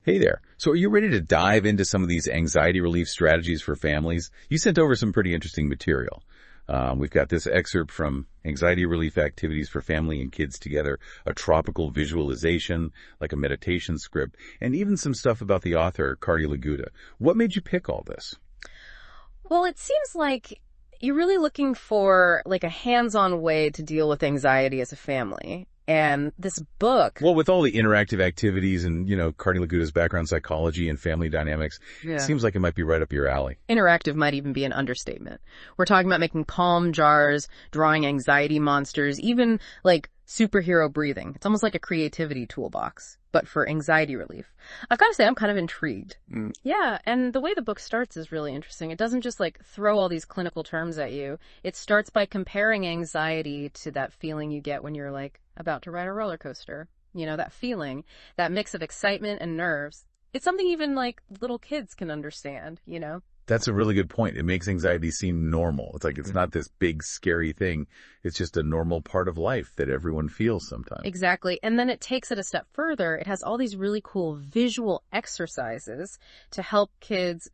Hey there. So are you ready to dive into some of these anxiety relief strategies for families? You sent over some pretty interesting material. We've got this excerpt from Anxiety Relief Activities for Family and Kids Together, a tropical visualization, like a meditation script, and even some stuff about the author, Cardi Laguda. What made you pick all this? Well, it seems like you're really looking for like a hands-on way to deal with anxiety as a family. And this book... Well, with all the interactive activities and, Cardi Laguda's background psychology and family dynamics, It seems like it might be right up your alley. Interactive might even be an understatement. We're talking about making palm jars, drawing anxiety monsters, even like superhero breathing. It's almost like a creativity toolbox, but for anxiety relief. I've got to say, I'm kind of intrigued. Yeah, and the way the book starts is really interesting. It doesn't just like throw all these clinical terms at you. It starts by comparing anxiety to that feeling you get when you're like about to ride a roller coaster. You know, that feeling, that mix of excitement and nerves. It's something even like little kids can understand, you know? That's a really good point. It makes anxiety seem normal. It's like it's not this big, scary thing. It's just a normal part of life that everyone feels sometimes. Exactly. And then it takes it a step further. It has all these really cool visual exercises to help kids,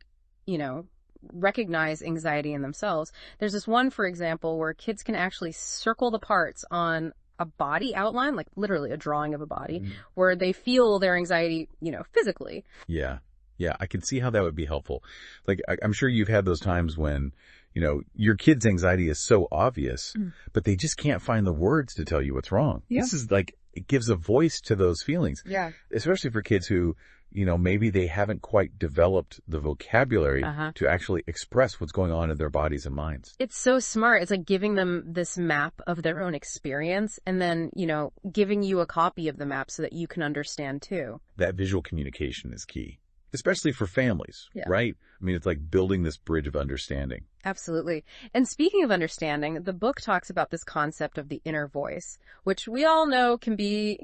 recognize anxiety in themselves. There's this one, for example, where kids can actually circle the parts on a body outline, like literally a drawing of a body, where they feel their anxiety, physically. Yeah. Yeah, I can see how that would be helpful. Like, I'm sure you've had those times when, your kid's anxiety is so obvious, but they just can't find the words to tell you what's wrong. Yeah. This is like, it gives a voice to those feelings. Yeah. Especially for kids who, maybe they haven't quite developed the vocabulary to actually express what's going on in their bodies and minds. It's so smart. It's like giving them this map of their own experience and then, giving you a copy of the map so that you can understand too. That visual communication is key. Especially for families, right? I mean, it's like building this bridge of understanding. Absolutely. And speaking of understanding, the book talks about this concept of the inner voice, which we all know can be,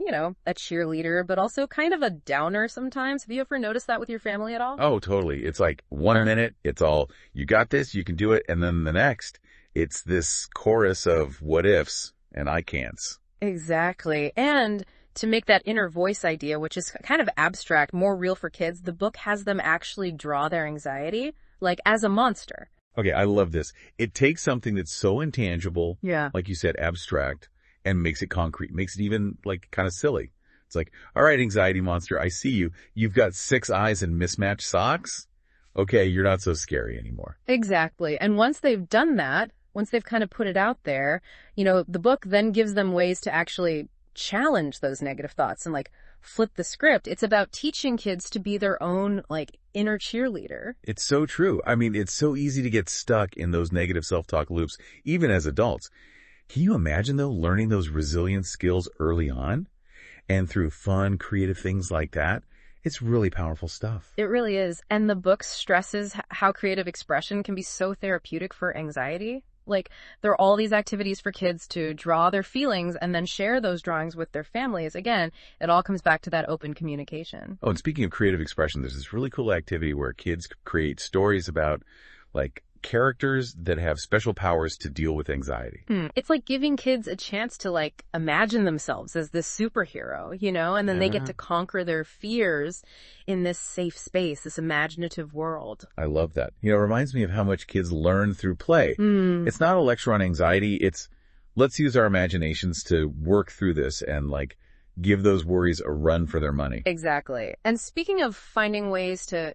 a cheerleader, but also kind of a downer sometimes. Have you ever noticed that with your family at all? Oh, totally. It's like 1 minute, it's all, you got this, you can do it. And then the next, it's this chorus of what ifs and I can'ts. Exactly. And to make that inner voice idea, which is kind of abstract, more real for kids, the book has them actually draw their anxiety, like as a monster. Okay, I love this. It takes something that's so intangible, like you said, abstract, and makes it concrete, makes it even like kind of silly. It's like, all right, anxiety monster, I see you. You've got 6 eyes and mismatched socks. Okay, you're not so scary anymore. Exactly. And once they've done that, once they've kind of put it out there, the book then gives them ways to actually challenge those negative thoughts and like flip the script. It's about teaching kids to be their own like inner cheerleader. It's so true. I mean, it's so easy to get stuck in those negative self-talk loops, even as adults. Can you imagine though, learning those resilience skills early on and through fun, creative things like that? It's really powerful stuff. It really is. And the book stresses how creative expression can be so therapeutic for anxiety. Like, there are all these activities for kids to draw their feelings and then share those drawings with their families. Again, it all comes back to that open communication. Oh, and speaking of creative expression, there's this really cool activity where kids create stories about, like, characters that have special powers to deal with anxiety. It's like giving kids a chance to like imagine themselves as this superhero, and then they get to conquer their fears in this safe space, this imaginative world. I love that. It reminds me of how much kids learn through play. It's not a lecture on anxiety. It's let's use our imaginations to work through this and like give those worries a run for their money. Exactly. And speaking of finding ways to,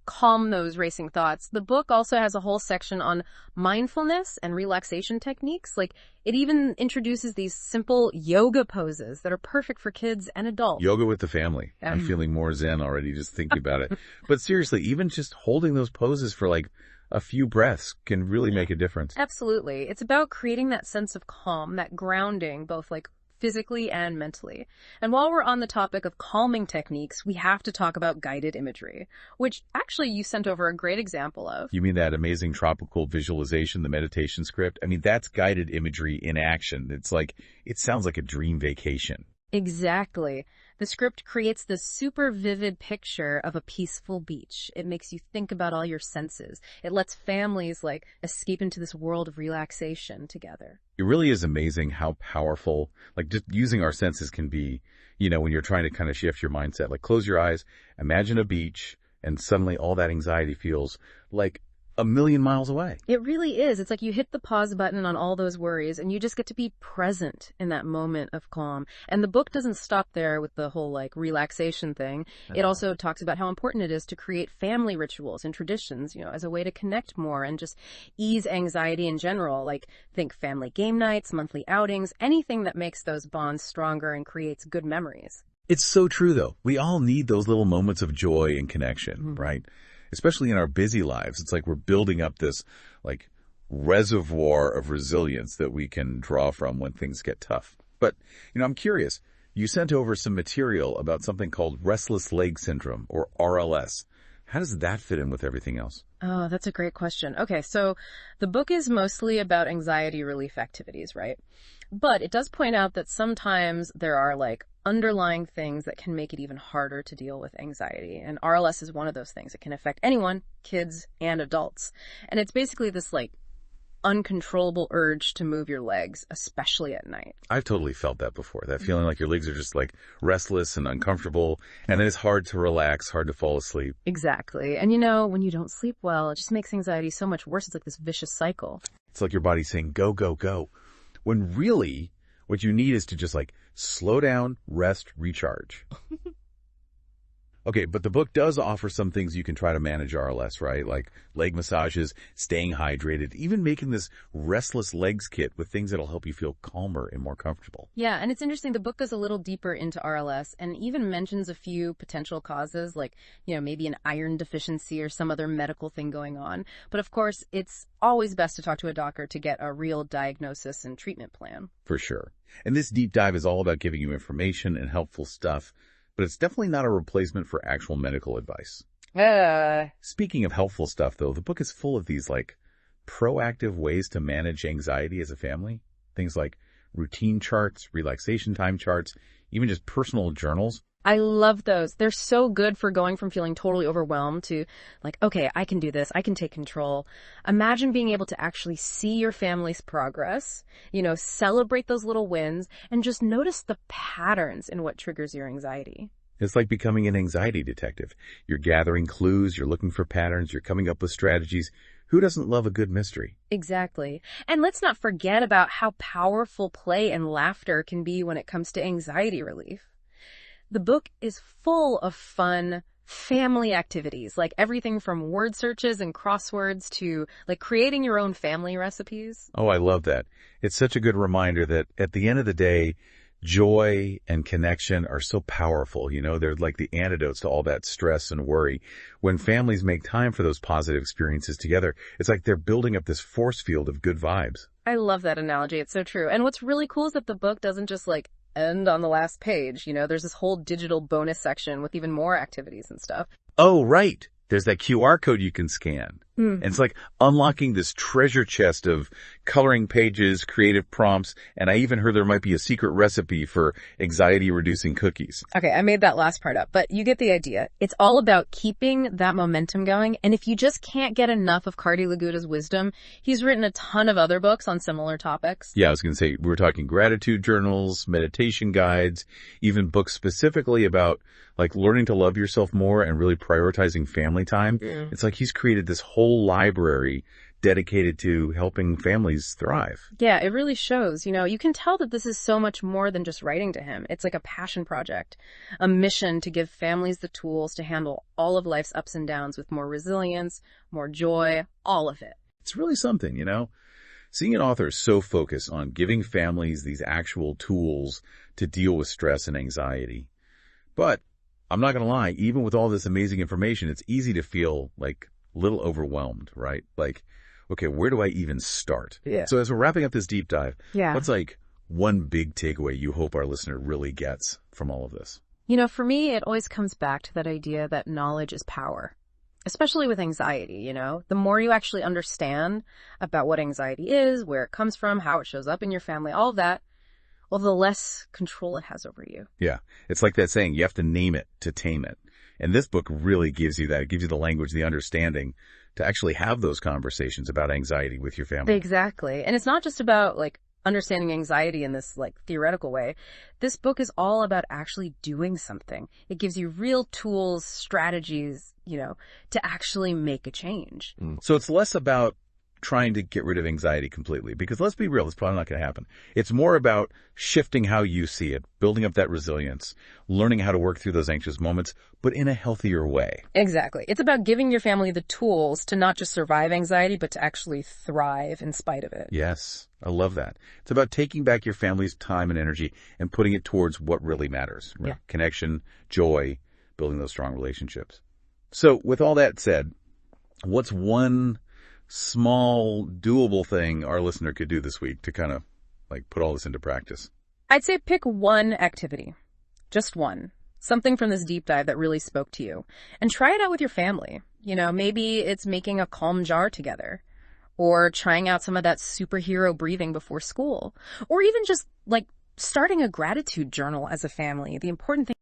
calm those racing thoughts, the book also has a whole section on mindfulness and relaxation techniques. Like, it even introduces these simple yoga poses that are perfect for kids and adults. Yoga with the family. I'm feeling more zen already just thinking about it. But seriously, even just holding those poses for like a few breaths can really make a difference. Absolutely. It's about creating that sense of calm, that grounding, both like physically and mentally. And while we're on the topic of calming techniques, we have to talk about guided imagery, which actually you sent over a great example of. You mean that amazing tropical visualization, the meditation script? I mean, that's guided imagery in action. It's like, it sounds like a dream vacation. Exactly. The script creates this super vivid picture of a peaceful beach. It makes you think about all your senses. It lets families like escape into this world of relaxation together. It really is amazing how powerful, like just using our senses can be, when you're trying to kind of shift your mindset. Like close your eyes, imagine a beach, and suddenly all that anxiety feels like a million miles away. It really is. It's like you hit the pause button on all those worries and you just get to be present in that moment of calm. And the book doesn't stop there with the whole like relaxation thing. It also talks about how important it is to create family rituals and traditions, as a way to connect more and just ease anxiety in general. Like think family game nights, monthly outings, anything that makes those bonds stronger and creates good memories. It's so true, though. We all need those little moments of joy and connection, right? Especially in our busy lives. It's like we're building up this like reservoir of resilience that we can draw from when things get tough. But, I'm curious. You sent over some material about something called restless leg syndrome, or RLS. How does that fit in with everything else? Oh, that's a great question. Okay, so the book is mostly about anxiety relief activities, right? But it does point out that sometimes there are like underlying things that can make it even harder to deal with anxiety. And RLS is one of those things. It can affect anyone, kids and adults. And it's basically this like uncontrollable urge to move your legs, especially at night. I've totally felt that before. That feeling like your legs are just like restless and uncomfortable. And then it's hard to relax, hard to fall asleep. Exactly. And when you don't sleep well, it just makes anxiety so much worse. It's like this vicious cycle. It's like your body's saying, go, go, go. When really what you need is to just like slow down, rest, recharge. Okay, but the book does offer some things you can try to manage RLS, right? Like leg massages, staying hydrated, even making this restless legs kit with things that'll help you feel calmer and more comfortable. Yeah, and it's interesting. The book goes a little deeper into RLS and even mentions a few potential causes, like, maybe an iron deficiency or some other medical thing going on. But of course, it's always best to talk to a doctor to get a real diagnosis and treatment plan. For sure. And this deep dive is all about giving you information and helpful stuff. But it's definitely not a replacement for actual medical advice. Speaking of helpful stuff, though, the book is full of these, like, proactive ways to manage anxiety as a family. Things like routine charts, relaxation time charts, even just personal journals. I love those. They're so good for going from feeling totally overwhelmed to like, okay, I can do this. I can take control. Imagine being able to actually see your family's progress, celebrate those little wins and just notice the patterns in what triggers your anxiety. It's like becoming an anxiety detective. You're gathering clues, you're looking for patterns, you're coming up with strategies. Who doesn't love a good mystery? Exactly. And let's not forget about how powerful play and laughter can be when it comes to anxiety relief. The book is full of fun family activities, like everything from word searches and crosswords to like creating your own family recipes. Oh, I love that. It's such a good reminder that at the end of the day, joy and connection are so powerful. They're like the antidotes to all that stress and worry. When families make time for those positive experiences together, it's like they're building up this force field of good vibes. I love that analogy. It's so true. And what's really cool is that the book doesn't just like end on the last page. There's this whole digital bonus section with even more activities and stuff. Oh, right. There's that QR code you can scan. And it's like unlocking this treasure chest of coloring pages, creative prompts, and I even heard there might be a secret recipe for anxiety-reducing cookies. Okay, I made that last part up, but you get the idea. It's all about keeping that momentum going, and if you just can't get enough of Cardi Laguda's wisdom, he's written a ton of other books on similar topics. Yeah, I was going to say, we were talking gratitude journals, meditation guides, even books specifically about like learning to love yourself more and really prioritizing family time. It's like he's created this whole library dedicated to helping families thrive. Yeah, it really shows. You can tell that this is so much more than just writing to him. It's like a passion project, a mission to give families the tools to handle all of life's ups and downs with more resilience, more joy, all of it. It's really something, Seeing an author so focused on giving families these actual tools to deal with stress and anxiety. But I'm not going to lie, even with all this amazing information, it's easy to feel like a little overwhelmed, right? Like, okay, where do I even start? Yeah. So as we're wrapping up this deep dive, yeah, what's like one big takeaway you hope our listener really gets from all of this? For me, it always comes back to that idea that knowledge is power, especially with anxiety, The more you actually understand about what anxiety is, where it comes from, how it shows up in your family, all of that, well, the less control it has over you. Yeah. It's like that saying, you have to name it to tame it. And this book really gives you that. It gives you the language, the understanding to actually have those conversations about anxiety with your family. Exactly. And it's not just about like understanding anxiety in this like theoretical way. This book is all about actually doing something. It gives you real tools, strategies, to actually make a change. So it's less about trying to get rid of anxiety completely, because let's be real, it's probably not going to happen. It's more about shifting how you see it, building up that resilience, learning how to work through those anxious moments, but in a healthier way. Exactly. It's about giving your family the tools to not just survive anxiety, but to actually thrive in spite of it. Yes, I love that. It's about taking back your family's time and energy and putting it towards what really matters. Right? Yeah. Connection, joy, building those strong relationships. So with all that said, what's one small, doable thing our listener could do this week to kind of like put all this into practice? I'd say pick one activity, just one, something from this deep dive that really spoke to you, and try it out with your family. Maybe it's making a calm jar together, or trying out some of that superhero breathing before school, or even just like starting a gratitude journal as a family. The important thing